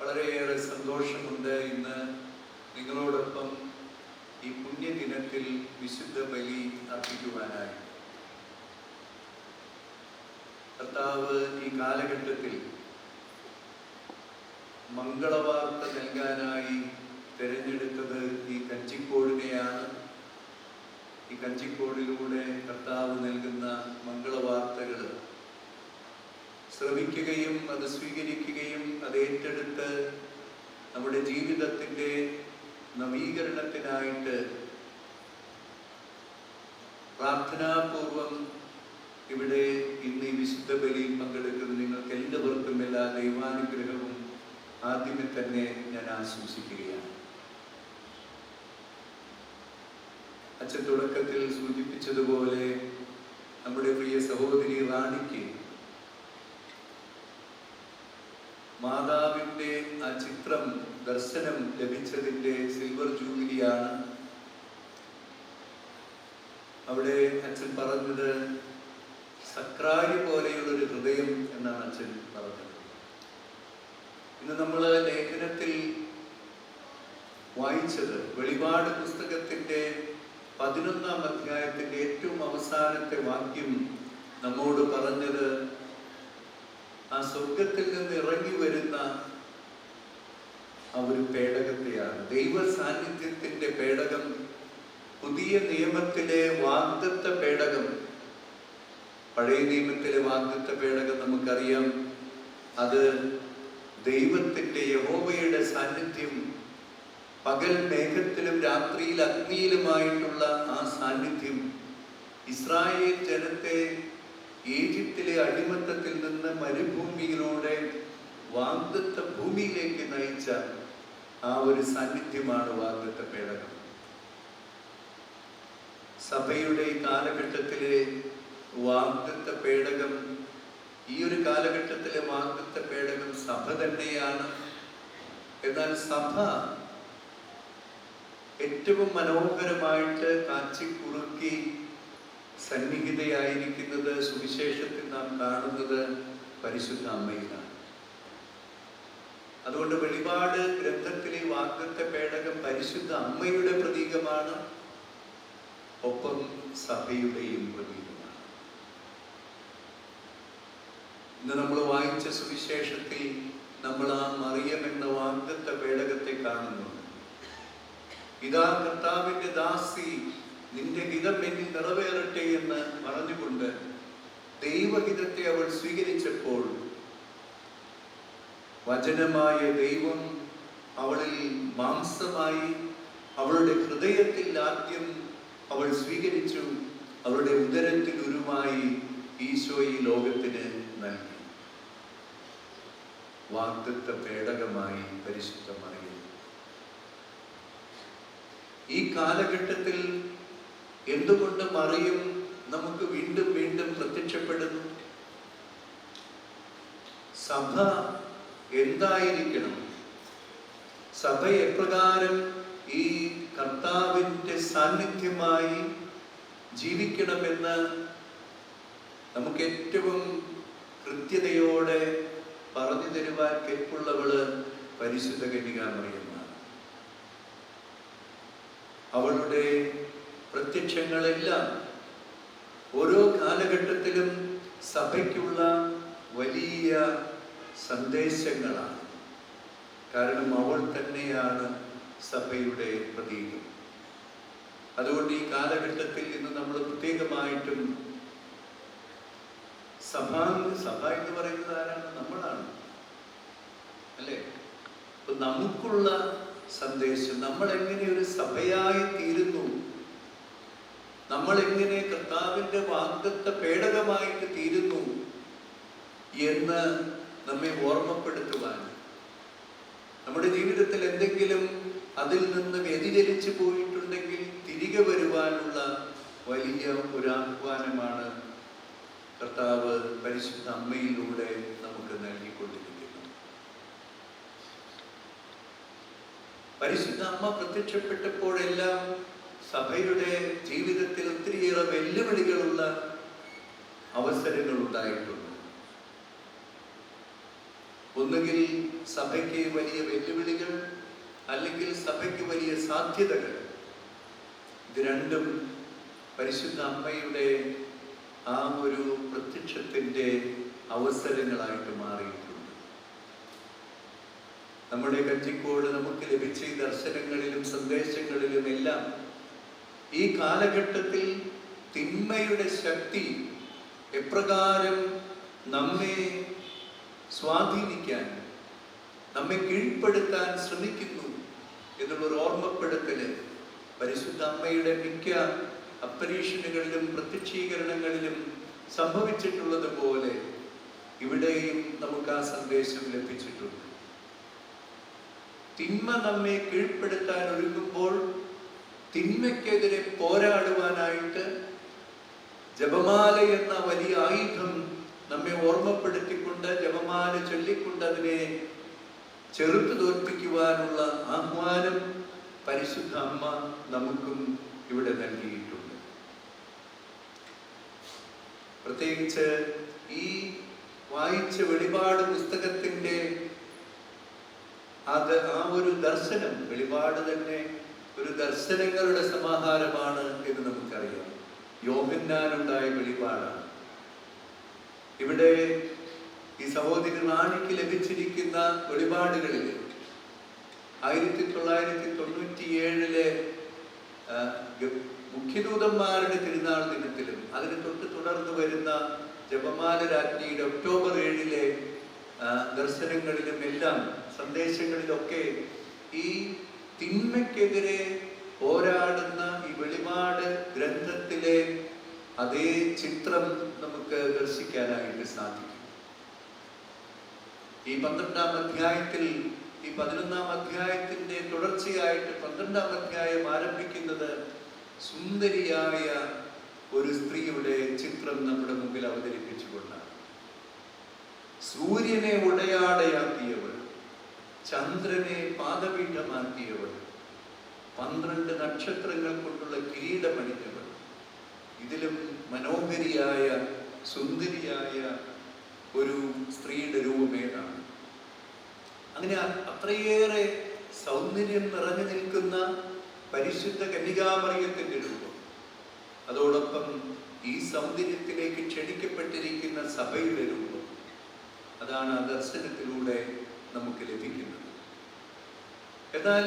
വളരെയേറെ സന്തോഷമുണ്ട് ഇന്ന് നിങ്ങളോടൊപ്പം ഈ പുണ്യദിനത്തിൽ വിശുദ്ധ ബലി അർപ്പിക്കുവാനായി. കർത്താവ് ഈ കാലഘട്ടത്തിൽ മംഗളവാർത്ത നൽകാനായി തിരഞ്ഞെടുത്തത് ഈ കഞ്ചിക്കോടിനെയാണ്. ഈ കഞ്ചിക്കോടിലൂടെ കർത്താവ് നൽകുന്ന മംഗളവാർത്തകൾ ശ്രവിക്കുകയും അത് സ്വീകരിക്കുകയും അത് ഏറ്റെടുത്ത് നമ്മുടെ ജീവിതത്തിൻ്റെ നവീകരണത്തിനായിട്ട് പ്രാർത്ഥനാപൂർവം ഇവിടെ ഇന്ന് ഈ വിശുദ്ധ ബലിയിൽ പങ്കെടുക്കുന്ന നിങ്ങൾക്ക് എല്ലാവർക്കും എല്ലാ ദൈവാനുഗ്രഹവും ആദ്യമേ തന്നെ ഞാൻ ആശംസിക്കുകയാണ്. അച്ഛൻ തുടക്കത്തിൽ സൂചിപ്പിച്ചതുപോലെ നമ്മുടെ പ്രിയ സഹോദരി റാണിക്ക് മാതാവിൻ്റെ ആ ചിത്രം ദർശനം ലഭിച്ചതിൻ്റെ സിൽവർ ജൂബിലിയാണ്. അവിടെ അച്ഛൻ പറഞ്ഞത് സക്രാരി പോലെയുള്ളൊരു ഹൃദയം എന്നാണ് അച്ഛൻ പറഞ്ഞത്. ഇന്ന് നമ്മൾ ലേഖനത്തിൽ വായിച്ചത് വെളിപാട് പുസ്തകത്തിൻ്റെ 11-ാം അധ്യായത്തിൻ്റെ ഏറ്റവും അവസാനത്തെ വാക്യം നമ്മോട് പറഞ്ഞത് ആ സ്വർഗത്തിൽ നിന്ന് ഇറങ്ങി വരുന്ന ആ ഒരു പേടകത്തെയാണ്. ദൈവ സാന്നിധ്യത്തിൻ്റെ പേടകം, പുതിയ നിയമത്തിലെ വാഗ്ദത്ത പേടകം. പഴയ നിയമത്തിലെ വാഗ്ദത്ത പേടകം നമുക്കറിയാം, അത് ദൈവത്തിൻ്റെ യഹോവയുടെ സാന്നിധ്യം, പകൽ മേഘത്തിലും രാത്രിയിൽ അഗ്നിയിലുമായിട്ടുള്ള ആ സാന്നിധ്യം ഇസ്രായേൽ ജനത്തെ ഈജിപ്തിലെ അടിമത്തത്തിൽ നിന്ന് മരുഭൂമിയിലൂടെ വാഗ്ദത്ത ഭൂമിയിലേക്ക് നയിച്ച ആ ഒരു സാന്നിധ്യമാണ് വാഗ്ദത്ത പേടകം. സഭയുടെ ഈ കാലഘട്ടത്തിലെ വാഗ്ദത്ത പേടകം, ഈ ഒരു കാലഘട്ടത്തിലെ വാഗ്ദത്ത പേടകം സഭ തന്നെയാണ്. എന്നാൽ സഭ ഏറ്റവും മനോഹരമായിട്ട് കാച്ചിക്കുറുക്കി സന്നിഹിതയായിരിക്കുന്നത് സുവിശേഷത്തിൽ നാം കാണുന്നത് പരിശുദ്ധ അമ്മയിലാണ്. അതുകൊണ്ട് വെളിപാട് ഗ്രന്ഥത്തിലെ വാഗ്ദത്ത പേടകം പരിശുദ്ധ അമ്മയുടെ പ്രതീകമാണ്, ഒപ്പം സഭയുടെയും പ്രതീകമാണ്. ഇന്ന് നമ്മൾ വായിച്ച സുവിശേഷത്തിൽ നമ്മൾ ആ മറിയം എന്ന വാഗ്ദത്ത പേടകത്തെ കാണുന്നുണ്ട്. ഇതാ കർത്താവിന്റെ ദാസി, നിന്റെ ഹിതം എന്നിൽ നിറവേറട്ടെ എന്ന് പറഞ്ഞുകൊണ്ട് ദൈവഹിതത്തെ അവൾ സ്വീകരിച്ചപ്പോൾ വചനമായ ദൈവം അവളിൽ മാംസമായി അവളുടെ ഹൃദയത്തിൽ ആദ്യം അവൾ സ്വീകരിച്ചു. അവളുടെ ഉദരത്തിൽ ഉരുമായി ഈശോയെ ലോകത്തിന് നൽകി. വാഗ്ദത്ത പേടകമായി പരിശുദ്ധ മറിയം ഈ കാലഘട്ടത്തിൽ എന്തുകൊണ്ട് മറിയം നമുക്ക് വീണ്ടും വീണ്ടും പ്രത്യക്ഷപ്പെടുന്നു? സഭ എന്തായിരിക്കണം? സഭ എപ്രകാരം ഈ കർത്താവിൻ്റെ സാന്നിധ്യമായി ജീവിക്കണമെന്ന് നമുക്ക് ഏറ്റവും കൃത്യതയോടെ പറഞ്ഞു തരുവാൻ കെൽപ്പുള്ളവള് പരിശുദ്ധ കന്യകാമറിയമാണ്. അവളുടെ പ്രത്യക്ഷങ്ങളെല്ലാം ഓരോ കാലഘട്ടത്തിലും സഭയ്ക്കുള്ള വലിയ സന്ദേശങ്ങളാണ്. കാരണം അവൾ തന്നെയാണ് സഭയുടെ പ്രതീകം. അതുകൊണ്ട് ഈ കാലഘട്ടത്തിൽ ഇന്ന് നമ്മൾ പ്രത്യേകമായിട്ടും സഭ എന്ന് പറയുന്നത് ആരാണ്? നമ്മളാണ്, അല്ലേ? അപ്പൊ നമുക്കുള്ള സന്ദേശം, നമ്മൾ എങ്ങനെ ഒരു സഭയായി തീരുന്നു, നമ്മൾ എങ്ങനെ കർത്താവിന്റെ വാഗ്ദത്ത പേടകമായിട്ട് തീരുന്നു എന്ന് നമ്മെ ഓർമ്മപ്പെടുത്തുവാൻ, നമ്മുടെ ജീവിതത്തിൽ എന്തെങ്കിലും അതിൽ നിന്ന് വ്യതിചലിച്ചു പോയിട്ടുണ്ടെങ്കിൽ തിരികെ വരുവാനുള്ള വലിയ ഒരു ആഹ്വാനമാണ് കർത്താവ് പരിശുദ്ധ അമ്മയിലൂടെ നമുക്ക് നൽകിക്കൊണ്ടിരിക്കുന്നത്. പരിശുദ്ധ അമ്മ പ്രത്യക്ഷപ്പെട്ടപ്പോഴെല്ലാം സഭയുടെ ജീവിതത്തിൽ ഒത്തിരിയേറെ വെല്ലുവിളികളുള്ള അവസരങ്ങൾ ഉണ്ടായിട്ടുണ്ട്. ഒന്നുകിൽ സഭയ്ക്ക് വലിയ വെല്ലുവിളികൾ, അല്ലെങ്കിൽ സഭയ്ക്ക് വലിയ സാധ്യതകൾ. ഇത് രണ്ടും പരിശുദ്ധ അമ്മയുടെ ആ ഒരു പ്രത്യക്ഷത്തിൻ്റെ അവസരങ്ങളായിട്ട് മാറിയിട്ടുണ്ട്. നമ്മുടെ കഞ്ചിക്കോട് നമുക്ക് ലഭിച്ച ഈ ദർശനങ്ങളിലും സന്ദേശങ്ങളിലും എല്ലാം ഈ കാലഘട്ടത്തിൽ തിന്മയുടെ ശക്തി എപ്രകാരം നമ്മെ സ്വാധീനിക്കാൻ, നമ്മെ കീഴ്പ്പെടുത്താൻ ശ്രമിക്കുന്നു എന്നുള്ളൊരു ഓർമ്മപ്പെടുത്തല് പരിശുദ്ധ അമ്മയുടെ മിക്ക അപ്പരീഷനുകളിലും പ്രത്യക്ഷീകരണങ്ങളിലും സംഭവിച്ചിട്ടുള്ളത് പോലെ ഇവിടെയും നമുക്ക് ആ സന്ദേശം ലഭിച്ചിട്ടുണ്ട്. തിന്മ നമ്മെ കീഴ്പ്പെടുത്താൻ ഒരുങ്ങുമ്പോൾ തിന്മയ്ക്കെതിരെ പോരാടുവാനായിട്ട് ജപമാല എന്ന വലിയ ആയുധം നമ്മെ ഓർമ്മപ്പെടുത്തിക്കൊണ്ട്, ജപമാല ചൊല്ലിക്കൊണ്ട് അതിനെ ചെറുത്തു തോൽപ്പിക്കുവാനുള്ള ആഹ്വാനം പരിശുദ്ധ അമ്മ നമുക്കും ഇവിടെ നൽകിയിട്ടുണ്ട്. പ്രത്യേകിച്ച് ഈ വായിച്ച വെളിപാട് പുസ്തകത്തിൻ്റെ ആ ഒരു ദർശനം, വെളിപാട് തന്നെ ഒരു ദർശനങ്ങളുടെ സമാഹാരമാണ് എന്ന് നമുക്കറിയാം. യോഹന്നാനുണ്ടായ വെളിപാടാണ്. ഇവിടെ ഈ സഹോദരി റാണിക്ക് ലഭിച്ചിരിക്കുന്ന വെളിപാടുകളിൽ 1997 മുഖ്യദൂതന്മാരുടെ തിരുനാൾ ദിനത്തിലും അതിന് തൊട്ട് തുടർന്ന് വരുന്ന ജപമാല രാജ്ഞിയുടെ ഒക്ടോബർ 7 ദർശനങ്ങളിലും എല്ലാം സന്ദേശങ്ങളിലൊക്കെ ഈ തിന്മയ്ക്കെതിരെ പോരാടുന്ന ഈ വെളിപാട് ഗ്രന്ഥത്തിലെ അതേ ചിത്രം നമുക്ക് ദർശിക്കാനായിട്ട് സാധിക്കും. ഈ 12-ാം അധ്യായത്തിൽ, ഈ 11-ാം അധ്യായത്തിന്റെ തുടർച്ചയായിട്ട് 12-ാം അധ്യായം ആരംഭിക്കുന്നത് സുന്ദരിയായ ഒരു സ്ത്രീയുടെ ചിത്രം നമ്മുടെ മുമ്പിൽ അവതരിപ്പിച്ചുകൊണ്ടാണ്. സൂര്യനെ ഉടയാടയാക്കിയവൾ, ചന്ദ്രനെ പാദപീഠമാക്കിയവൾ, 12 നക്ഷത്രങ്ങൾ കൊണ്ടുള്ള കിരീടമണിഞ്ഞവൾ, ഇതിലും മനോഹരിയായ സുന്ദരിയായ ഒരു സ്ത്രീയുടെ രൂപമേതാണ്. അങ്ങനെ അത്രയേറെ സൗന്ദര്യം നിറഞ്ഞു നിൽക്കുന്ന പരിശുദ്ധ കന്യകാമറിയത്തിന്റെ രൂപം, അതോടൊപ്പം ഈ സൗന്ദര്യത്തിലേക്ക് ക്ഷണിക്കപ്പെട്ടിരിക്കുന്ന സഭയുടെ രൂപം, അതാണ് ആ ദർശനത്തിലൂടെ നമുക്ക് ലഭിക്കുന്നത്. എന്നാൽ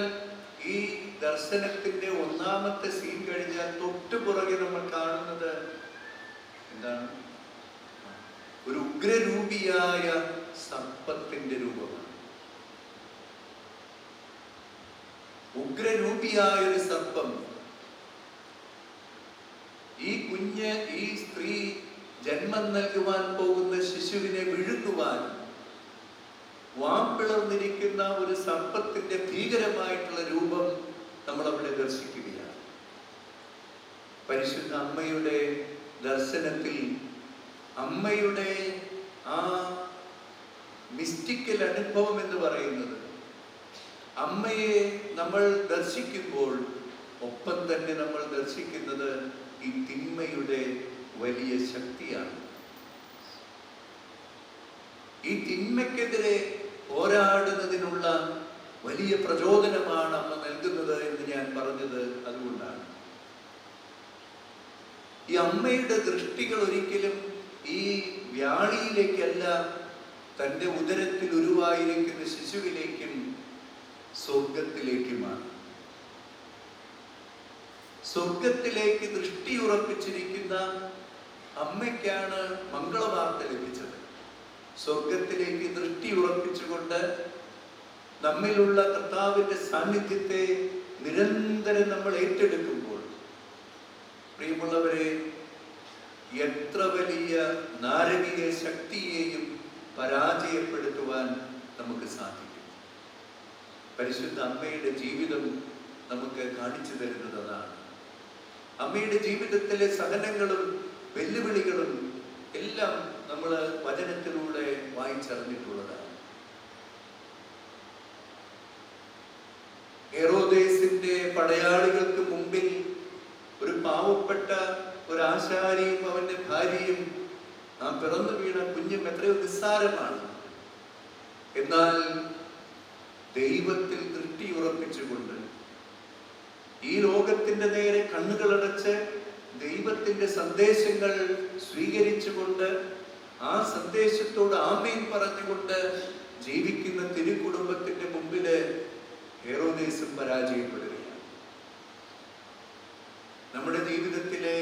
ഈ ദർശനത്തിന്റെ ഒന്നാമത്തെ സീൻ കഴിഞ്ഞാൽ തൊട്ടു പുറകെ നമ്മൾ കാണുന്നത് എന്താണ്? ഒരു ഉഗ്രരൂപിയായ സർപ്പത്തിന്റെ രൂപമാണ്. ഉഗ്രരൂപിയായ ഒരു സർപ്പം ഈ സ്ത്രീ ജന്മം നൽകുവാൻ പോകുന്ന ശിശുവിനെ വിഴുങ്ങുവാൻ വാപ്പിളർന്നിരിക്കുന്ന ഒരു സർപ്പത്തിന്റെ ഭീകരമായിട്ടുള്ള രൂപം നമ്മൾ അവിടെ ദർശിക്കുകയാണ്. പരിശുദ്ധ അമ്മയുടെ ദർശനത്തിൽ അമ്മയുടെ ആ മിസ്റ്റിക്കൽ അനുഭവം എന്ന് പറയുന്നത്, അമ്മയെ നമ്മൾ ദർശിക്കുമ്പോൾ ഒപ്പം തന്നെ നമ്മൾ ദർശിക്കുന്നത് ഈ തിന്മയുടെ വലിയ ശക്തിയാണ്. ഈ തിന്മയ്ക്കെതിരെ പോരാടുന്നതിനുള്ള വലിയ പ്രചോദനമാണ് അമ്മ നൽകുന്നത് എന്ന് ഞാൻ പറഞ്ഞത് അതുകൊണ്ടാണ്. ഈ അമ്മയുടെ ദൃഷ്ടികൾ ഒരിക്കലും ഈ വ്യാളിയിലേക്കല്ല, തൻ്റെ ഉദരത്തിൽ ഉരുവായിരിക്കുന്ന ശിശുവിലേക്കും സ്വർഗത്തിലേക്കുമാണ്. സ്വർഗത്തിലേക്ക് ദൃഷ്ടി ഉറപ്പിച്ചിരിക്കുന്ന അമ്മയ്ക്കാണ് മംഗളവാർത്ത ലഭിച്ചത്. സ്വർഗത്തിലേക്ക് ദൃഷ്ടി ഉറപ്പിച്ചുകൊണ്ട് നമ്മിലുള്ള കർത്താവിന്റെ സാന്നിധ്യത്തെ നിരന്തരം നമ്മൾ ഏറ്റെടുക്കുമ്പോൾ, പ്രിയമുള്ളവരെ, എത്ര വലിയ നാരകീയ ശക്തിയെയും പരാജയപ്പെടുത്തുവാൻ നമുക്ക് സാധിക്കും. പരിശുദ്ധ അമ്മയുടെ ജീവിതം നമുക്ക് കാണിച്ചു തരുന്നത് അതാണ്. അമ്മയുടെ ജീവിതത്തിലെ സഹനങ്ങളും വെല്ലുവിളികളും എല്ലാം നമ്മൾ വചനത്തിലൂടെ വായിച്ചറിഞ്ഞിട്ടുള്ളതാണ്. ഹെറോദേസിന്റെ പടയാളികൾക്ക് മുമ്പിൽ ഒരു പാവപ്പെട്ട ഒരു ആശാരിയും അവന്റെ ഭാര്യയും ആ പിറന്നു വീണ കുഞ്ഞും എത്രയോ നിസ്സാരമാണ്. എന്നാൽ ദൈവത്തിൽ ദൃഷ്ടി ഉറപ്പിച്ചുകൊണ്ട് ഈ ലോകത്തിന്റെ നേരെ കണ്ണുകളടച്ച് ദൈവത്തിന്റെ സന്ദേശങ്ങൾ സ്വീകരിച്ചുകൊണ്ട് ആ സന്ദേശത്തോട് ആമേൻ പറഞ്ഞുകൊണ്ട് ജീവിക്കുന്ന തിരുകുടുംബത്തിന്റെ മുമ്പില് ഹെറോദേസും പരാജയപ്പെടുകയാണ്. നമ്മുടെ ജീവിതത്തിലെ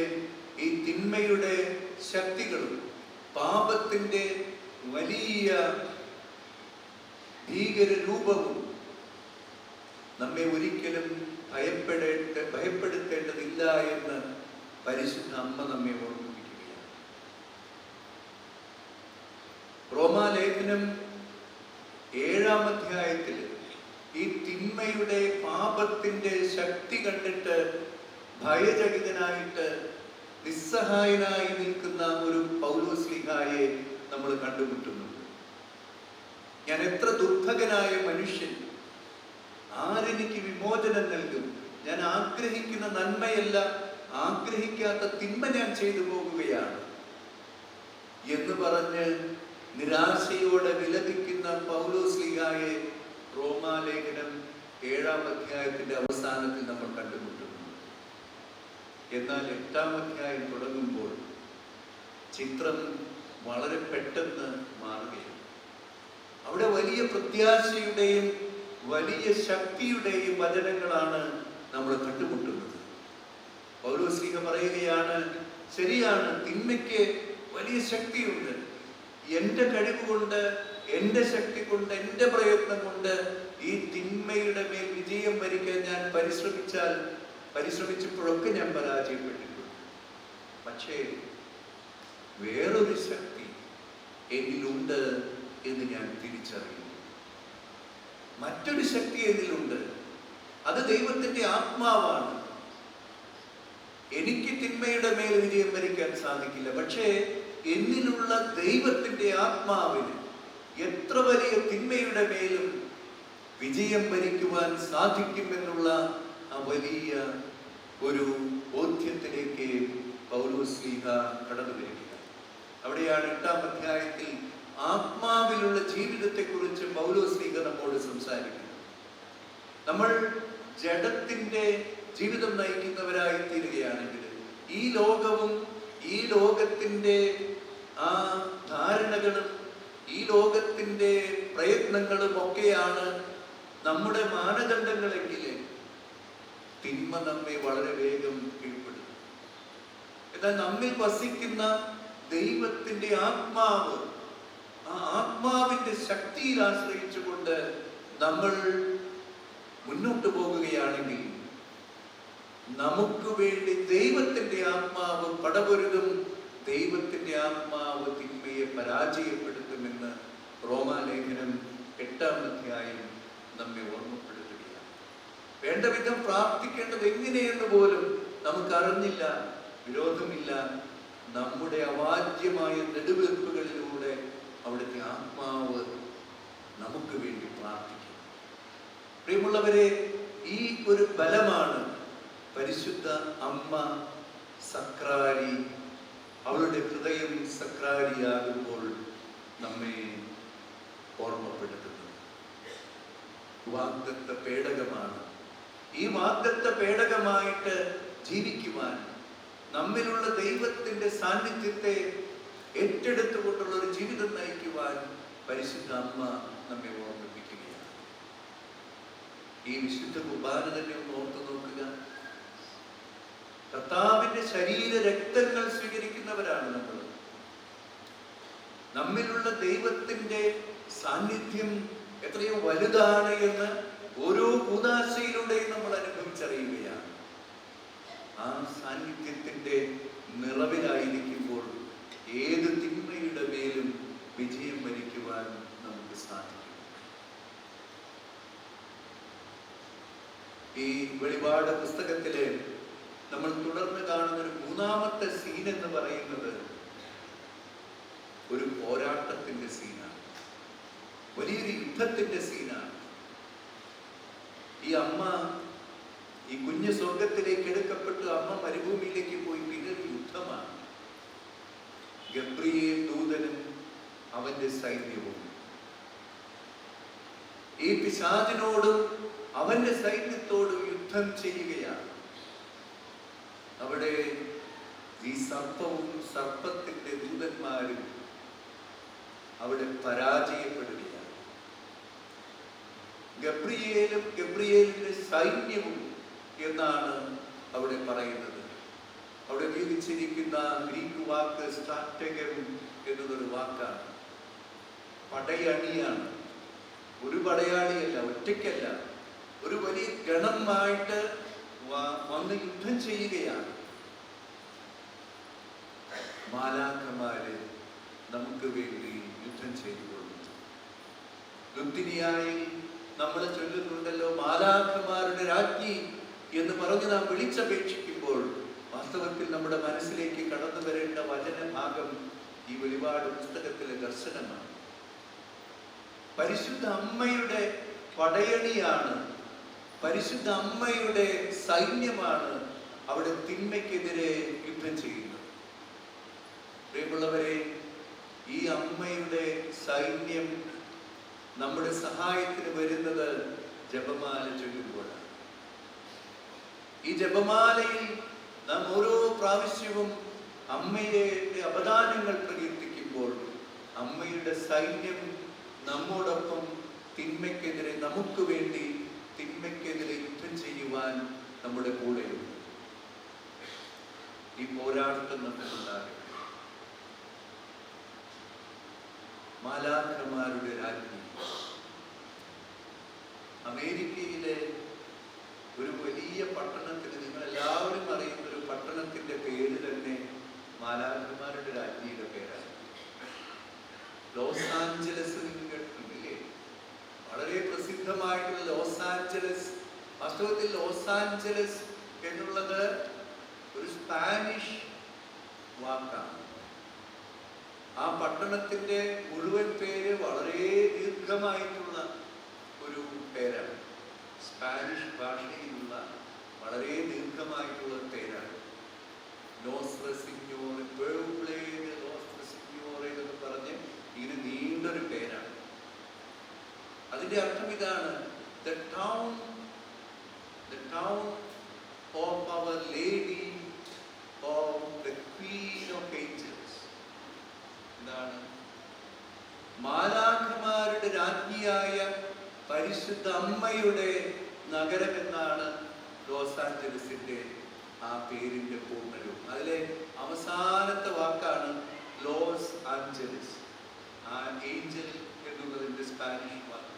ഈ തിന്മയുടെ ശക്തികളും പാപത്തിന്റെ വലിയ ഭീകരരൂപവും നമ്മെ ഒരിക്കലും ഭയപ്പെടുത്തേണ്ടതില്ല എന്ന് പരിശുദ്ധ അമ്മ നമ്മെ ഓർമ്മിപ്പിക്കുകയാണ്. റോമാലേഖനം 7-ാം അധ്യായത്തിൽ ഈ തിന്മയുടെ പാപത്തിന്റെ ശക്തി കണ്ടിട്ട് ഭയചകിതനായിട്ട് നിസ്സഹായനായി നിൽക്കുന്ന ഒരു പൗലോസ്ലീഹായെ നമ്മൾ കണ്ടുമുട്ടുന്നുണ്ട്. ഞാൻ എത്ര ദുർഭകനായ മനുഷ്യൻ, ആരെനിക്ക് വിമോചനം നൽകും? ഞാൻ ആഗ്രഹിക്കുന്ന നന്മയല്ല, ആഗ്രഹിക്കാത്ത തിന്മ ഞാൻ ചെയ്തു പോകുകയാണ് എന്ന് പറഞ്ഞ് നിരാശയോടെ വിലപിക്കുന്ന പൗലോസ്ലീഹായെ റോമാലേഖനം 7-ാം അധ്യായത്തിന്റെ അവസാനത്തിൽ നമ്മൾ കണ്ടുമുട്ടുന്നു. എന്നാൽ 8-ാം അധ്യായം തുടങ്ങുമ്പോൾ ചിത്രം വളരെ പെട്ടെന്ന് മാറുകയാണ്. അവിടെ വലിയ പ്രത്യാശയുടെയും വലിയ ശക്തിയുടെയും വചനങ്ങളാണ് നമ്മൾ കണ്ടുമുട്ടുന്നത്. പൗലോസ്ലീഹ പറയുകയാണ്, ശരിയാണ്, തിന്മയ്ക്ക് വലിയ ശക്തിയുണ്ട്. എൻ്റെ കഴിവ് കൊണ്ട്, എൻ്റെ ശക്തി കൊണ്ട്, എൻ്റെ പ്രയത്നം കൊണ്ട് ഈ തിന്മയുടെ മേൽ വിജയം വരിക്കാൻ ഞാൻ പരിശ്രമിച്ചപ്പോഴൊക്കെ ഞാൻ പരാജയപ്പെട്ടിട്ടുണ്ട്. പക്ഷേ വേറൊരു ശക്തി എന്നിലുണ്ട് എന്ന് ഞാൻ തിരിച്ചറിയുന്നു. മറ്റൊരു ശക്തി എന്നിലുണ്ട്, അത് ദൈവത്തിന്റെ ആത്മാവാണ്. എനിക്ക് തിന്മയുടെ മേൽ വിജയം വരിക്കാൻ സാധിക്കില്ല, പക്ഷേ എന്നിലുള്ള ദൈവത്തിന്റെ ആത്മാവിന് എത്ര വലിയ തിന്മയുടെ മേലും വിജയം വരിക്കുവാൻ സാധിക്കുമെന്നുള്ള ആ വലിയ ഒരു ബോധ്യത്തിലേക്ക് പൗലോസ്ലീഹ കടന്നു വരിക. അവിടെയാണ് 8-ാം അധ്യായത്തിൽ ആത്മാവിലുള്ള ജീവിതത്തെക്കുറിച്ച് പൗലോസ്ലീഹ നമ്മോട് സംസാരിക്കുന്നത്. നമ്മൾ ജഡത്തിന്റെ ജീവിതം നയിക്കുന്നവരായി തീരുകയാണെങ്കിൽ ഈ ലോകവും ഈ ലോകത്തിന്റെ ആ ധാരണകളും ഈ ലോകത്തിന്റെ പ്രയത്നങ്ങളും ഒക്കെയാണ് നമ്മുടെ മാനദണ്ഡങ്ങളെങ്കിൽ തിന്മ നമ്മെ വളരെ വേഗം കീഴ്പ്പെടും. എന്നാൽ നമ്മിൽ വസിക്കുന്ന ദൈവത്തിന്റെ ആത്മാവ്, ആ ആത്മാവിന്റെ ശക്തിയിൽ ആശ്രയിച്ചുകൊണ്ട് നമ്മൾ മുന്നോട്ട് പോകുകയാണെങ്കിൽ നമുക്ക് വേണ്ടി ദൈവത്തിന്റെ ആത്മാവ് പടപൊരുതും. ദൈവത്തിന്റെ ആത്മാവ് തിന്മയെ പരാജയപ്പെടുത്തുമെന്ന് റോമാലേഖനം 8-ാം അധ്യായം നമ്മെ ഓർമ്മപ്പെടുത്തുകയാണ്. വേണ്ട വിധം പ്രാർത്ഥിക്കേണ്ടത് എങ്ങനെയെന്ന് പോലും നമുക്കറിഞ്ഞില്ല, വിരോധമില്ല. നമ്മുടെ അവാച്യമായ നെടുവീർപ്പുകളിലൂടെ അവിടുത്തെ ആത്മാവ് നമുക്ക് വേണ്ടി പ്രാർത്ഥിക്കും. പ്രിയമുള്ളവരെ, ഈ ഒരു ബലമാണ് പരിശുദ്ധ അമ്മ സക്രാരി, അവളുടെ ഹൃദയം സക്രാരിയാകുമ്പോൾ നമ്മെ ഓർമ്മപ്പെടുത്തുന്നത്. വാഗ്ദത്ത പേടകമാണ്. ഈ വാഗ്ദത്ത പേടകമായിട്ട് ജീവിക്കുവാൻ, നമ്മിലുള്ള ദൈവത്തിന്റെ സാന്നിധ്യത്തെ ഏറ്റെടുത്തുകൊണ്ടുള്ള ഒരു ജീവിതം നയിക്കുവാൻ പരിശുദ്ധ അമ്മ നമ്മെ ഓർമ്മിപ്പിക്കുകയാണ്. ഈ വിശുദ്ധ കുർബാന തന്നെ ഒന്ന് ഓർത്തു നോക്കുക. കർത്താവിന്റെ ശരീര രക്തങ്ങൾ സ്വീകരിക്കുന്നവരാണ് നമ്മൾ. നമ്മിലുള്ള ദൈവത്തിന്റെ സാന്നിധ്യം എത്രയോ വലുതാണ് എന്ന് ഓരോ കൂദാശയിലൂടെയും നമ്മൾ അനുഭവിച്ചറിയുകയാണ്. ആ സാന്നിധ്യത്തിന്റെ നിറവിലായിരിക്കുമ്പോൾ ഏത് തിന്മയുടെ മേലും വിജയം വരിക്കുവാൻ നമുക്ക് സാധിക്കും. ഈ വെളിപാട് പുസ്തകത്തിലെ നമ്മൾ തുടർന്ന് കാണുന്ന ഒരു 3-ാമത്തെ സീൻ എന്ന് പറയുന്നത് ഒരു പോരാട്ടത്തിന്റെ സീനാണ്, വലിയൊരു യുദ്ധത്തിന്റെ സീനാണ്. ഈ അമ്മ, ഈ കുഞ്ഞ് സ്വർഗത്തിലേക്ക് എടുക്കപ്പെട്ടു അമ്മ മരുഭൂമിയിലേക്ക് പോയി. പിന്നെ ഒരു യുദ്ധമാണ്. ഗബ്രിയേൽ ദൂതനും അവന്റെ സൈന്യവും ഈ പിശാചിനോടും അവന്റെ സൈന്യത്തോടും യുദ്ധം ചെയ്യുകയാണ്. അവിടെ ഈ സർപ്പവും സർപ്പത്തിന്റെ ദൂതന്മാരും അവിടെ പരാജയപ്പെടുകയാണ്. ഗബ്രിയേലും ഗബ്രിയേലിന്റെ സൈന്യവും എന്നാണ് അവിടെ പറയുന്നത്. അവിടെ ഉപയോഗിച്ചിരിക്കുന്ന ഗ്രീക്ക് വാക്ക് സ്ട്രാറ്റഗം എന്നതൊരു വാക്കാണ്. പടയണിയാണ്. ഒരു പടയാളിയല്ല, ഒറ്റയ്ക്കല്ല, ഒരു വലിയ ഗണമായിട്ട് വന്ന് യുദ്ധം ചെയ്യുകയാണ്. മാലാഖമാര് നമുക്ക് വേണ്ടി യുദ്ധം ചെയ്തുകൊള്ളുന്നു. ലുത്തിനിയായി നമ്മൾ ചൊല്ലുന്നുണ്ടല്ലോ, മാലാഖമാരുടെ രാജ്ഞി എന്ന് പറഞ്ഞ് നാം വിളിച്ചപേക്ഷിക്കുമ്പോൾ വാസ്തവത്തിൽ നമ്മുടെ മനസ്സിലേക്ക് കടന്നു വരേണ്ട വചനഭാഗം ഈ വെളിപാട് പുസ്തകത്തിലെ ദർശനമാണ്. പരിശുദ്ധ അമ്മയുടെ പടയണിയാണ്, പരിശുദ്ധ അമ്മയുടെ സൈന്യമാണ് അവിടെ തിന്മയ്ക്കെതിരെ യുദ്ധം ചെയ്യുന്നത്. പ്രിയമുള്ളവരെ, ഈ അമ്മയുടെ സൈന്യം നമ്മുടെ സഹായത്തിന് വരുന്നത് ജപമാല ചൊല്ലുമ്പോഴാണ്. ഈ ജപമാലയിൽ നാം ഓരോ പ്രാവശ്യവും അമ്മയുടെ അവദാനങ്ങൾ പ്രകീർത്തിക്കുമ്പോൾ അമ്മയുടെ സൈന്യം നമ്മോടൊപ്പം തിന്മയ്ക്കെതിരെ, നമുക്ക് വേണ്ടി തിന്മയ്ക്കെതിരെ യുദ്ധം ചെയ്യുവാൻ നമ്മുടെ കൂടെയുണ്ട്. ഈ പോരാട്ടം നമുക്കുണ്ടാകട്ടെ. മാലാഖമാരുടെ രാജ്ഞി. അമേരിക്കയിലെ ഒരു വലിയ പട്ടണത്തിന്, നിങ്ങൾ എല്ലാവരും അറിയുന്ന ഒരു പട്ടണത്തിന്റെ പേര് തന്നെ മാലാഖമാരുടെ രാജ്ഞിയുടെ പേരാണ്. Los Angeles. നിങ്ങൾ കേട്ടിട്ടില്ലേ? വളരെ പ്രസിദ്ധമായിട്ടുള്ള ലോസ് ആഞ്ചലസ്. വാസ്തവത്തിൽ ലോസ് ആഞ്ചലസ് എന്നുള്ളത് ഒരു സ്പാനിഷ് വാക്കാണ്. ആ പട്ടണത്തിന്റെ മുഴുവൻ പേര് വളരെ ദീർഘമായിട്ടുള്ള ഒരു പേരാണ്. സ്പാനിഷ് ഭാഷയിലുള്ള വളരെ ദീർഘമായിട്ടുള്ള പേരാണ്. നോസ്ട്ര സിഗ്നോറെ, നോസ്ട്ര സിഗ്നോറെ എന്നൊക്കെ പറഞ്ഞ് ഇങ്ങനെ നീണ്ടൊരു പേരാണ്. അതിന്റെ അർത്ഥം ഇതാണ്: the town of our lady of the queen of angels. എന്താണ്? മാലാഖമാരുടെ രാജ്ഞിയായ പരിശുദ്ധ അമ്മയുടെ നഗരം എന്നാണ് ലോസ് ആഞ്ചലസിന്റെ ആ പേരിന്റെ പൂർണ്ണരൂപം. അതിലെ അവസാനത്തെ വാക്കാണ് ലോസ് ആഞ്ചലസ്. ഏഞ്ചൽ എന്നുള്ളതിന്റെ സ്പാനിഷ് വാക്ക്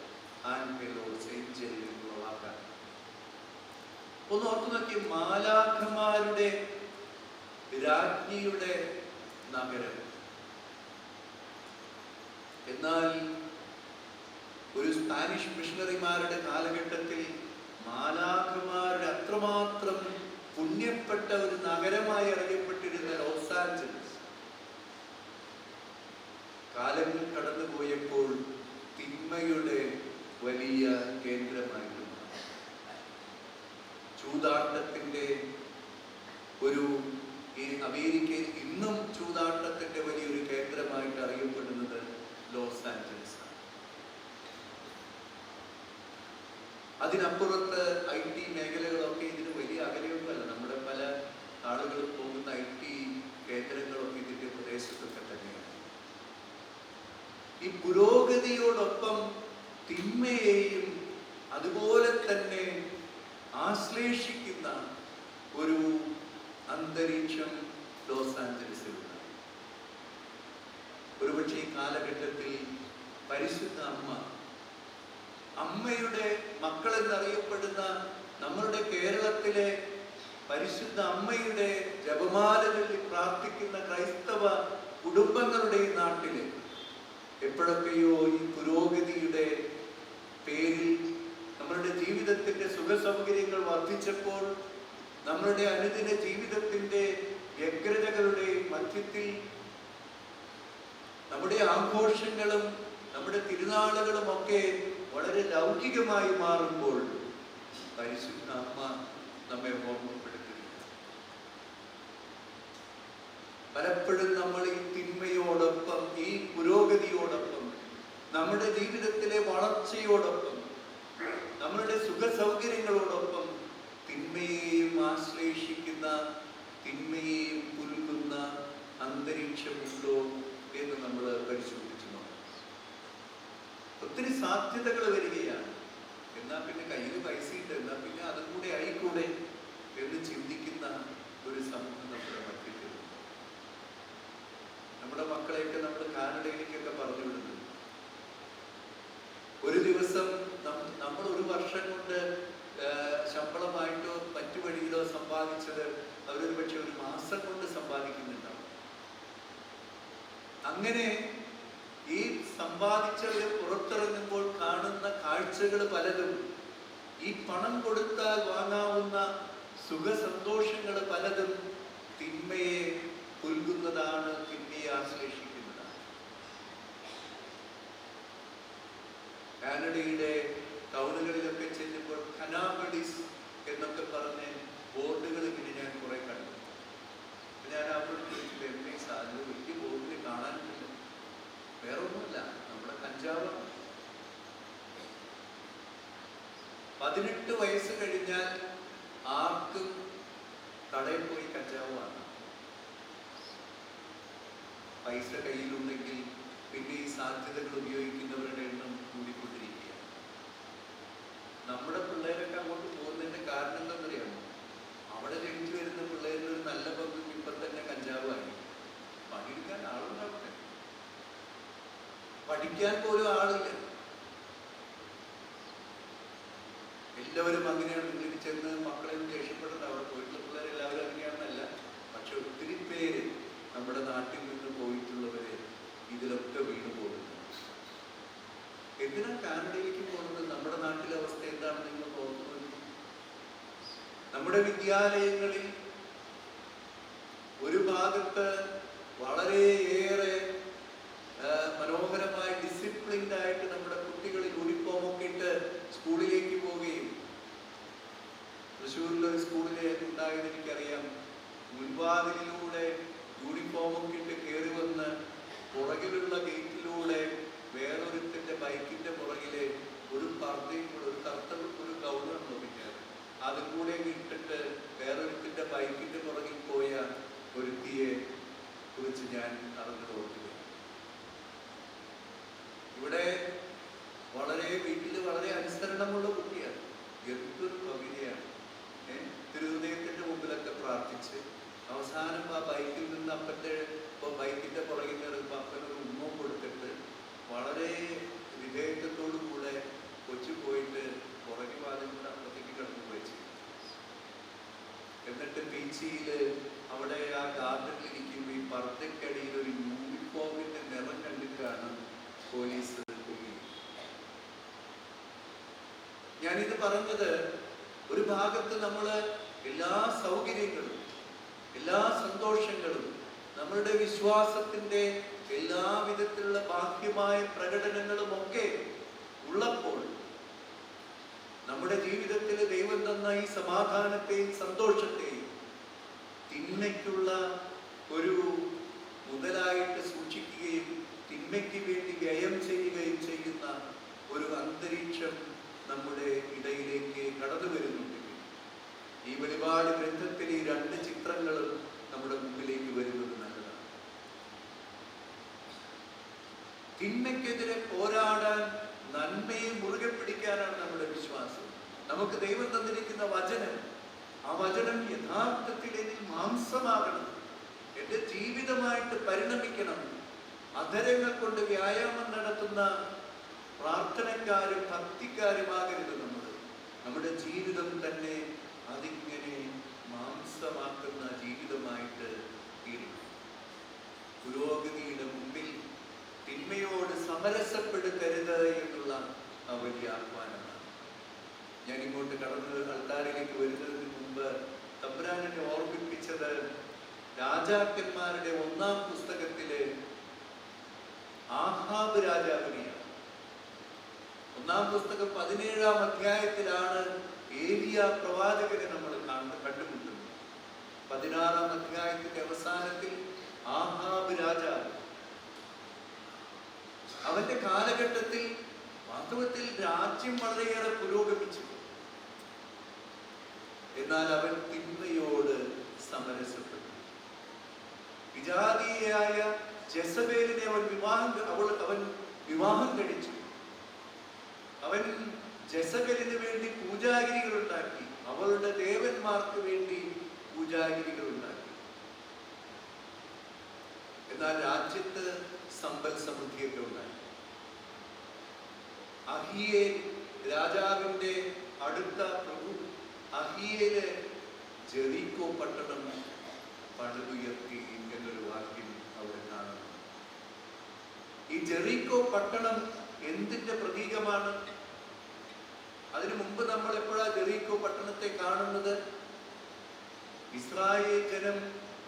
ആൻജലോസ്, ഏഞ്ചൽ എന്നുള്ള വാക്കാണ്. ഒന്ന് ഓർത്തു നോക്കി, മാലാഖമാരുടെ രാജ്ഞിയുടെ നഗരം. എന്നാൽ ഒരു സ്പാനിഷ് മിഷണറിമാരുടെ കാലഘട്ടത്തിൽ മാലാഖമാരുടെ അത്രമാത്രം പുണ്യപ്പെട്ട ഒരു നഗരമായി അറിയപ്പെട്ടിരുന്ന ലോസ് ആഞ്ചലസ് കാലങ്ങൾ കടന്നുപോയപ്പോൾ തിന്മയുടെ വലിയ കേന്ദ്രമായിരുന്നു. ചൂതാട്ടത്തിന്റെ ഒരു, ഈ അമേരിക്കയിൽ ഇന്നും ചൂതാട്ടത്തിന്റെ വലിയൊരു കേന്ദ്രമായിട്ട് അറിയപ്പെടുന്നത് ലോസ് ആഞ്ചലസ് ആണ്. അതിനപ്പുറത്ത് IT മേഖലകളൊക്കെ ഇതിന് വലിയ അകലെയൊന്നുമല്ല. നമ്മുടെ പല ആളുകളും പോകുന്ന IT കേന്ദ്രങ്ങളൊക്കെ ഇതിന്റെ പ്രദേശത്തൊക്കെ തന്നെയാണ്. ഈ പുരോഗതിയോടൊപ്പം തിന്മയെയും അതുപോലെ തന്നെ ആശ്ലേഷിക്കുന്ന ഒരു അന്തരീക്ഷം ലോസ് ആഞ്ചലസിലുണ്ട്. ഒരുപക്ഷെ ഈ കാലഘട്ടത്തിൽ പരിശുദ്ധ അമ്മയുടെ മക്കളെന്നറിയപ്പെടുന്ന നമ്മളുടെ കേരളത്തിലെ പരിശുദ്ധ അമ്മയുടെ ജപമാലകളിൽ പ്രാർത്ഥിക്കുന്ന ക്രൈസ്തവ കുടുംബങ്ങളുടെ ഈ നാട്ടില് എപ്പോഴൊക്കെയോ ഈ പുരോഗതിയുടെ പേരിൽ നമ്മളുടെ ജീവിതത്തിന്റെ സുഖസൗകര്യങ്ങൾ വർദ്ധിച്ചപ്പോൾ, നമ്മളുടെ അനുദിന ജീവിതത്തിന്റെ വ്യഗ്രതകളുടെ മധ്യത്തിൽ നമ്മുടെ ആഘോഷങ്ങളും നമ്മുടെ തിരുനാളുകളും ഒക്കെ വളരെ ലൗകികമായി മാറുമ്പോൾ പരിശുദ്ധ അമ്മ നമ്മെ ഓർമ്മപ്പെടുത്തുന്നു. പലപ്പോഴും നമ്മൾ ഈ തിന്മയോടൊപ്പം, ഈ പുരോഗതിയോടൊപ്പം, നമ്മുടെ ജീവിതത്തിലെ വളർച്ചയോടൊപ്പം പരിശോധിച്ചു നോക്കാം. ഒത്തിരി സാധ്യതകൾ വരികയാണ്. എന്നാൽ പിന്നെ കയ്യിൽ പൈസയുണ്ട്, എന്നാൽ പിന്നെ അതും കൂടെ ആയിക്കൂടെ എന്ന് ചിന്തിക്കുന്ന ഒരു സമൂഹം നമ്മുടെ മധ്യത്തിലുണ്ട്. നമ്മുടെ മക്കളെയൊക്കെ നമ്മൾ കാനഡയിലേക്കൊക്കെ പറഞ്ഞു വിടുന്നു. ഒരു ദിവസം നമ്മൾ ഒരു വർഷം കൊണ്ട് ശമ്പളമായിട്ടോ മറ്റു വഴിയിലോ സമ്പാദിച്ചത് അവരൊരു പക്ഷെ ഒരു മാസം കൊണ്ട് സമ്പാദിക്കുന്നുണ്ടാവും. അങ്ങനെ ഈ സമ്പാദിച്ചവര് പുറത്തിറങ്ങുമ്പോൾ കാണുന്ന കാഴ്ചകൾ പലതും, ഈ പണം കൊടുത്താൽ വാങ്ങാവുന്ന സുഖസന്തോഷങ്ങൾ പലതും തിന്മയെ പുൽകുന്നതാണ്, തിന്മയെ ആശ്ലേഷിക്കുന്നതാണ്. കാനഡയുടെ ടൗണുകളിലൊക്കെ ചെല്ലുമ്പോൾ കനാബഡിസ് എന്നൊക്കെ പറഞ്ഞ് ബോർഡുകൾ ഇങ്ങനെ ഞാൻ കുറെ കണ്ടു. ഞാൻ അവിടെ ചോദിച്ചിട്ട് എന്നെ സാധനം വലിയ ബോർഡിൽ കാണാനില്ല, വേറൊന്നുമില്ല, നമ്മുടെ കഞ്ചാവ്. 18 വയസ്സ് കഴിഞ്ഞാൽ ആർക്കും കടയിൽ പോയി കഞ്ചാവ് വാങ്ങാം. പൈസ കയ്യിലുണ്ടെങ്കിൽ പിന്നെ ഈ സാധ്യതകൾ ഉപയോഗിക്കുന്നവരുടെ എണ്ണം കൂടിക്കൊണ്ടിരിക്കുക. നമ്മുടെ പിള്ളേരൊക്കെ അങ്ങോട്ട് പോകുന്നതിന്റെ കാരണം എന്താണെന്നറിയാമോ? അവിടെ ജനിച്ചു വരുന്ന പിള്ളേരുടെ ഒരു നല്ല പങ്കും ഇപ്പം തന്നെ കഞ്ചാവായി. പണിയെടുക്കാൻ ആളുണ്ടാവട്ടെ, പഠിക്കാൻ പോലും ആളില്ല. എല്ലാവരും അങ്ങനെയാണ്. നിങ്ങൾ ചെന്ന് മക്കളെ ദേഷ്യപ്പെടുന്നത് അവിടെ പോയിട്ടുള്ള പിള്ളേരെല്ലാവരും അങ്ങനെയാണെന്നല്ല, പക്ഷെ ഒത്തിരി പേര് നമ്മുടെ നാട്ടിൽ നിന്ന് പോയിട്ടുള്ളവരെ ഇതിലൊക്കെ വീണു പോകുന്നു. എന്തിനാ കാനഡയിലേക്ക് പോകുന്നത്? നമ്മുടെ നാട്ടിലെ അവസ്ഥ എന്താണെന്ന് നിങ്ങൾ ഓർക്കുന്നത്? നമ്മുടെ വിദ്യാലയങ്ങളിൽ ഒരു ഭാഗത്ത് വളരെയേറെ മനോഹരമായ ഡിസിപ്ലിൻഡ് ആയിട്ട് നമ്മുടെ കുട്ടികൾ യൂണിഫോം ഒക്കെ ഇട്ട് സ്കൂളിലേക്ക് പോവുകയും, തൃശ്ശൂരിലെ സ്കൂളിലെ ഉണ്ടായത് എനിക്കറിയാം, മുൻവാതിലിലൂടെ യൂണിഫോം ഒക്കെ ഇട്ട് കയറി വന്ന് പുറകിലുള്ള ഗേറ്റിലൂടെ വേറൊരുത്തിന്റെ ബൈക്കിന്റെ പുറകിലെ ഒരു പർദ്ദയും കൂടെ, ഒരു കറുത്ത ഒരു ഗൗണാണ് നോക്കിക്കാറ്, അതും കൂടെ ഇട്ടിട്ട് വേറൊരുത്തിന്റെ ബൈക്കിന്റെ പുറകിൽ പോയ ഒരുത്തിയെ കുറിച്ച് ഞാൻ അറിഞ്ഞു നോക്കുക. ഇവിടെ വീട്ടിൽ വളരെ അനുസരണമുള്ള കുട്ടിയാണ്. എന്തൊരു കവിതയാണ്! തിരുഹൃദയത്തിന്റെ മുമ്പിലൊക്കെ പ്രാർത്ഥിച്ച് അവസാനം ആ ബൈക്കിൽ നിന്ന് ബൈക്കിന്റെ പുറകിൽ നിന്ന് അപ്പനൊരു ഉമ്മ കൊടുത്തിട്ട് വളരെ വിധേയത്വത്തോടു കൂടെ കൊച്ചു പോയിട്ട് പുറകെ വാതിൽ കൂടെ അപ്പത്തേക്ക് കിടന്നു വെച്ചു. എന്നിട്ട് പീച്ചിയില് അവിടെ ആ ഗാർഡനിൽ ഇരിക്കുമ്പോൾ ഈ പർദ്ദക്കടിയിൽ ഒരു യൂണിഫോമിന്റെ നിറം കണ്ടിട്ടാണ് പോലീസ്. ഞാനിത് പറഞ്ഞത്, ഒരു ഭാഗത്ത് നമ്മള് എല്ലാ സൗകര്യങ്ങളും എല്ലാ സന്തോഷങ്ങളും നമ്മളുടെ വിശ്വാസത്തിന്റെ എല്ലാവിധത്തിലുള്ള ബാഹ്യമായ പ്രകടനങ്ങളും ഒക്കെ ഉള്ളപ്പോൾ നമ്മുടെ ജീവിതത്തിൽ ദൈവം തന്ന ഈ സമാധാനത്തെയും സന്തോഷത്തെയും തിന്മയ്ക്കുള്ള ഒരു മുതലായിട്ട് സൂക്ഷിക്കുകയും തിന്മയ്ക്ക് വേണ്ടി വ്യയം ചെയ്യുകയും ചെയ്യുന്ന ഒരു അന്തരീക്ഷം നമ്മുടെ ഇടയിലേക്ക് കടന്നു വരുന്നുണ്ടെങ്കിൽ ഈ വെളിപാട് ഗ്രന്ഥത്തിൽ ഈ 2 ചിത്രങ്ങളും നമ്മുടെ മുമ്പിലേക്ക് വരുന്നത് നല്ലതാണ്. തിന്മയ്ക്കെതിരെ പോരാടാൻ നന്മയെ മുറുകെ പിടിക്കാനാണ് നമ്മുടെ വിശ്വാസം. നമുക്ക് ദൈവം തന്നിരിക്കുന്ന വചനം, ആ വചനം യഥാർത്ഥത്തിൽ എന്നിൽ മാംസമാകണം, എന്റെ ജീവിതമായിട്ട് പരിണമിക്കണം. അധരങ്ങൾ കൊണ്ട് വ്യായാമം നടത്തുന്ന പ്രാർത്ഥനക്കാരും ഭക്തിക്കാരുമാകരുത് നമ്മൾ. നമ്മുടെ ജീവിതം തന്നെ അതിങ്ങനെ മാംസമാക്കുന്ന ജീവിതമായിട്ട് തീരണം. പുരോഗതിയുടെ മുമ്പിൽ തിന്മയോട് സമരസപ്പെടുത്തരുത് എന്നുള്ള ആ വലിയ ആഹ്വാനമാണ്. ഞാൻ ഇങ്ങോട്ട് കടന്ന് അൾത്താരയിലേക്ക് വരുന്നതിന് മുമ്പ് തമ്പുരാനെ ഓർമ്മിപ്പിച്ചത് രാജാക്കന്മാരുടെ 1-ാം പുസ്തകത്തിലെ ആഹാബ് രാജാവിനെയാണ്. 1-ാം പുസ്തകം 17-ാം അധ്യായത്തിലാണ് ഏലിയ പ്രവാചകനെ നമ്മൾ കണ്ടുമുട്ടുന്നത്. 16-ാം അധ്യായത്തിന്റെ അവസാനത്തിൽ ആഹാബ് രാജാവ്, അവന്റെ കാലഘട്ടത്തിൽ വാസ്തവത്തിൽ രാജ്യം വളരെയേറെ പുരോഗമിച്ചു. എന്നാൽ അവൻ തിന്മയോട് സമരസപ്പെട്ടു. വിജാതീയായ ജെസബേലിനെ അവൻ വിവാഹം കഴിച്ചു. അവൻ ജെസബേലിന് വേണ്ടി പൂജാഗിരികൾ ഉണ്ടാക്കി, അവളുടെ ദേവന്മാർക്ക് വേണ്ടി പൂജാഗിരികൾ ഉണ്ടാക്കി. എന്നാൽ രാജ്യത്ത് സമ്പൽ സമൃദ്ധിയൊക്കെ ഉണ്ടായി. അഹിയേൽ, രാജാവിന്റെ അടുത്ത പ്രഭു അഹിയേല് ജെറിക്കോ പട്ടണം പണിതുയർത്തി എന്നൊരു വാക്യം അവിടെ കാണുന്നു. ഈ ജെറിക്കോ പട്ടണം എന്തിന്റെ പ്രതീകമാണ്? അതിനു മുമ്പ് നമ്മൾ എപ്പോഴാ ജെറിക്കോ പട്ടണത്തെ കാണുന്നത്? ഇസ്രായേൽ ജനം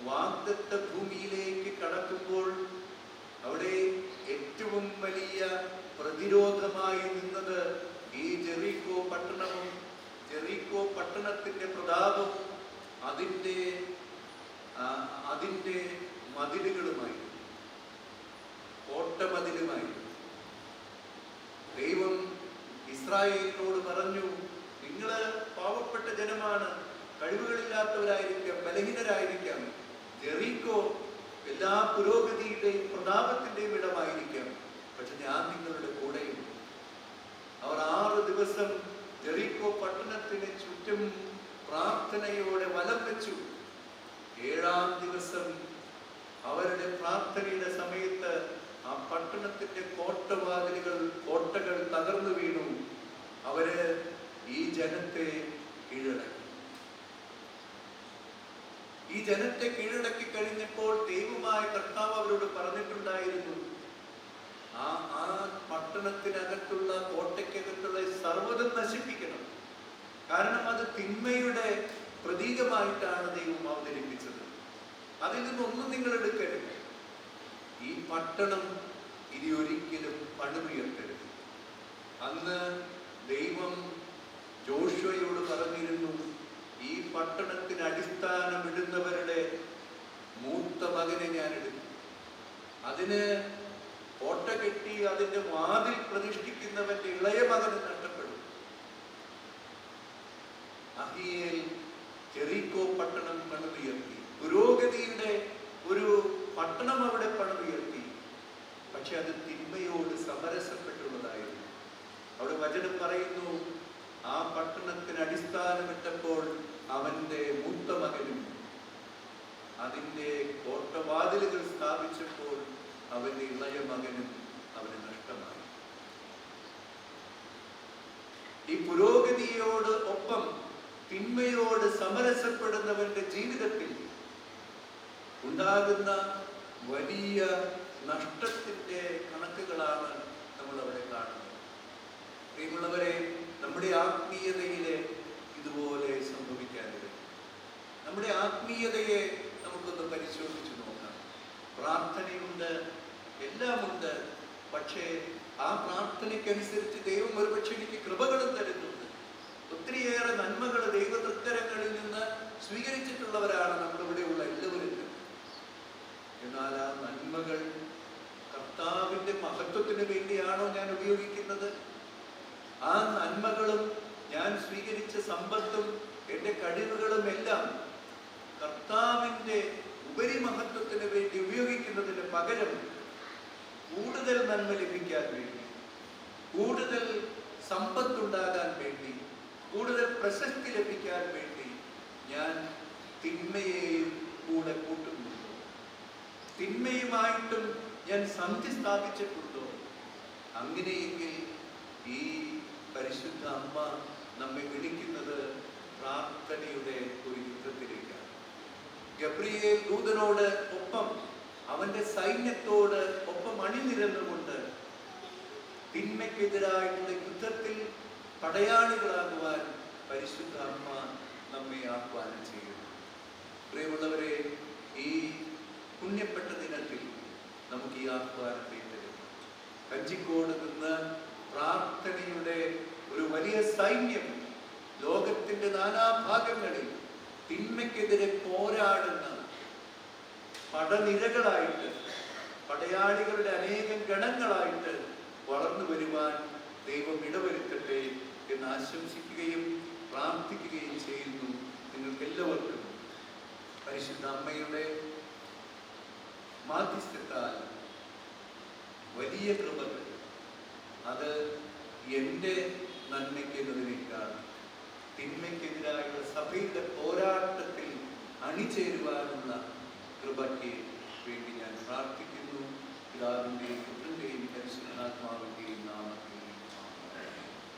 വാഗ്ദത്ത ഭൂമിയിലേക്ക് കടക്കുമ്പോൾ അവിടെ ഏറ്റവും വലിയ പ്രതിരോധമായി നിന്നത് ഈ ജെറിക്കോ പട്ടണവും ജെറിക്കോ പട്ടണത്തിന്റെ പ്രതാപവും അതിന്റെ മതിലുകളുമായി, കോട്ടമതിലുമായി. ദൈവം ഇസ്രായേലിനോട് പറഞ്ഞു, നിങ്ങള് പാവപ്പെട്ട ജനമാണ്, കഴിവുകളില്ലാത്തവരായിരിക്കാം, ബലഹീനരായിരിക്കാം. ജെറിക്കോ എല്ലാ പുരോഗതിയുടെയും പ്രതാപത്തിന്റെയും ഇടമായിരിക്കാം, പക്ഷെ ഞാൻ നിങ്ങളുടെ കൂടെയുണ്ട്. അവർ 6 ദിവസം ജെറിക്കോ പട്ടണത്തിന് ചുറ്റും പ്രാർത്ഥനയോടെ വലം വെച്ചു. 7-ാം ദിവസം അവരുടെ പ്രാർത്ഥനയുടെ സമയത്ത് ആ പട്ടണത്തിന്റെ കോട്ടകൾ തകർന്നു വീണു. അവര് ഈ ജനത്തെ കീഴടക്കി. ഈ ജനത്തെ കീഴടക്കി കഴിഞ്ഞപ്പോൾ ദൈവമായ കർത്താവ് അവരോട് പറഞ്ഞിട്ടുണ്ടായിരുന്നു, ആ പട്ടണത്തിനകത്തുള്ള കോട്ടയ്ക്കകത്തുള്ള സർവ്വതും നശിപ്പിക്കണം. കാരണം അത് തിന്മയുടെ പ്രതീകമായിട്ടാണ് ദൈവം അവതരിപ്പിച്ചത്. അതിൽ നിന്നൊന്നും നിങ്ങൾ എടുക്കരുത്. ഈ പട്ടണം ഇനി ഒരിക്കലും പണിതുയർത്തരുത്. അന്ന് ദൈവം ജോഷുവയോട് പറഞ്ഞിരുന്നു, ഈ പട്ടണത്തിന് അടിസ്ഥാനമിടുന്നവരുടെ മൂത്ത മകനെ ഞാൻ എടുക്കും. അതിന് കോട്ട കെട്ടി അതിന്റെ വാതിൽ പ്രതിഷ്ഠിക്കുന്നവന്റെ ഇളയ മകന് നഷ്ടപ്പെടും. അഹിയേൽ ജെറിക്കോ പട്ടണം പണിതുയർത്തി. പുരോഗതിയുടെ ഒരു പട്ടണം അവിടെ പണിതുയർത്തി. പക്ഷെ അത് തിന്മയോട് സമരസപ്പെട്ടുള്ളതായിരുന്നു. അവിടെ വചനം പറയുന്നു, ആ പട്ടണത്തിന് അടിസ്ഥാനമിട്ടപ്പോൾ അവന്റെ മൂത്ത മകനും അതിന്റെ കോട്ടവാതിലുകൾ സ്ഥാപിച്ചപ്പോൾ അവന്റെ ഇളയ മകനും അവന് നഷ്ടമായി. ഈ പുരോഗതിയോട് ഒപ്പം തിന്മയോട് സമരസപ്പെടുന്നവന്റെ ജീവിതത്തിൽ ഉണ്ടാകുന്ന വലിയ നഷ്ടത്തിന്റെ കണക്കുകളാണ് നമ്മൾ അവിടെ കാണുന്നത്. പ്രിയമുള്ളവരെ, നമ്മുടെ ആത്മീയതയിലെ ഇതുപോലെ സംഭവിക്കാനിട. നമ്മുടെ ആത്മീയതയെ നമുക്കൊന്ന് പരിശോധിച്ചു നോക്കാം. പ്രാർത്ഥനയുണ്ട്, എല്ലാമുണ്ട്. പക്ഷേ ആ പ്രാർത്ഥനയ്ക്കനുസരിച്ച് ദൈവം ഒരുപക്ഷെ എനിക്ക് കൃപകളും തരുന്നുണ്ട്. ഒത്തിരിയേറെ നന്മകൾ ദൈവതൃക്കരങ്ങളിൽ നിന്ന് സ്വീകരിച്ചിട്ടുള്ളവരാണ് നമ്മളിവിടെയുള്ള എല്ലാവരും. എന്നാൽ ആ നന്മകൾ കർത്താവിന്റെ മഹത്വത്തിന് വേണ്ടിയാണോ ഞാൻ ഉപയോഗിക്കുന്നത്? ആ നന്മകളും ഞാൻ സ്വീകരിച്ച സമ്പത്തും എൻ്റെ കഴിവുകളും എല്ലാം കർത്താവിന്റെ ഉപരിമഹത്വത്തിന് വേണ്ടി ഉപയോഗിക്കുന്നതിന് പകരം കൂടുതൽ നന്മ ലഭിക്കാൻ വേണ്ടി, കൂടുതൽ സമ്പത്തുണ്ടാകാൻ വേണ്ടി, കൂടുതൽ പ്രശസ്തി ലഭിക്കാൻ വേണ്ടി ഞാൻ തിന്മയെയും കൂടെ കൂട്ടുന്നുണ്ടോ? തിന്മയുമായിട്ടും ഞാൻ സന്ധി സ്ഥാപിച്ചിട്ടുണ്ടോ? അങ്ങനെയെങ്കിൽ ഈ പരിശുദ്ധ അമ്മ നമ്മെ വിളിക്കുന്നത് പ്രാർത്ഥനയുടെ ഒരു യുദ്ധത്തിലേക്കാണ്. ഗബ്രിയേൽ ദൂതനോട് ഒപ്പം അവന്റെ സൈന്യത്തോട് ഒപ്പം അണിനിരന്നുകൊണ്ട് തിന്മയ്ക്കെതിരായിട്ടുള്ള യുദ്ധത്തിൽ പടയാളികളാകുവാൻ പരിശുദ്ധ അമ്മ നമ്മെ ആഹ്വാനം ചെയ്യുന്നു. പ്രിയമുള്ളവരെ, ഈ പുണ്യപ്പെട്ട ദിനത്തിൽ നമുക്ക് ഈ ആഹ്വാനത്തെ തരും. കഞ്ചിക്കോട് നിന്ന് പ്രാർത്ഥനയുടെ ഒരു വലിയ സൈന്യം ലോകത്തിന്റെ നാനാഭാഗങ്ങളിൽ തിന്മയ്ക്കെതിരെ പോരാടുന്ന പടനിരകളായിട്ട്, പടയാളികളുടെ അനേകം ഗണങ്ങളായിട്ട് വളർന്നു വരുവാൻ ദൈവം ഇടവരുത്തട്ടെ എന്ന് ആശംസിക്കുകയും പ്രാർത്ഥിക്കുകയും ചെയ്യുന്നു. നിങ്ങൾക്ക് എല്ലാവർക്കും പരിശുദ്ധ അമ്മയുടെ മാധ്യസ്ഥത്താൽ വലിയ കൃപകൾ, അത് എൻ്റെ നന്മയ്ക്കെന്നതിനേക്കാൾ തിന്മയ്ക്കെതിരായുള്ള സഭയുടെ പോരാട്ടത്തിൽ അണിചേരുവാനുള്ള കൃപയ്ക്ക് വേണ്ടി ഞാൻ പ്രാർത്ഥിക്കുന്നു. പിതാവിൻ്റെയും പുത്രൻ്റെയും പരിശുദ്ധാത്മാവിൻ്റെയും നാമത്തിൽ.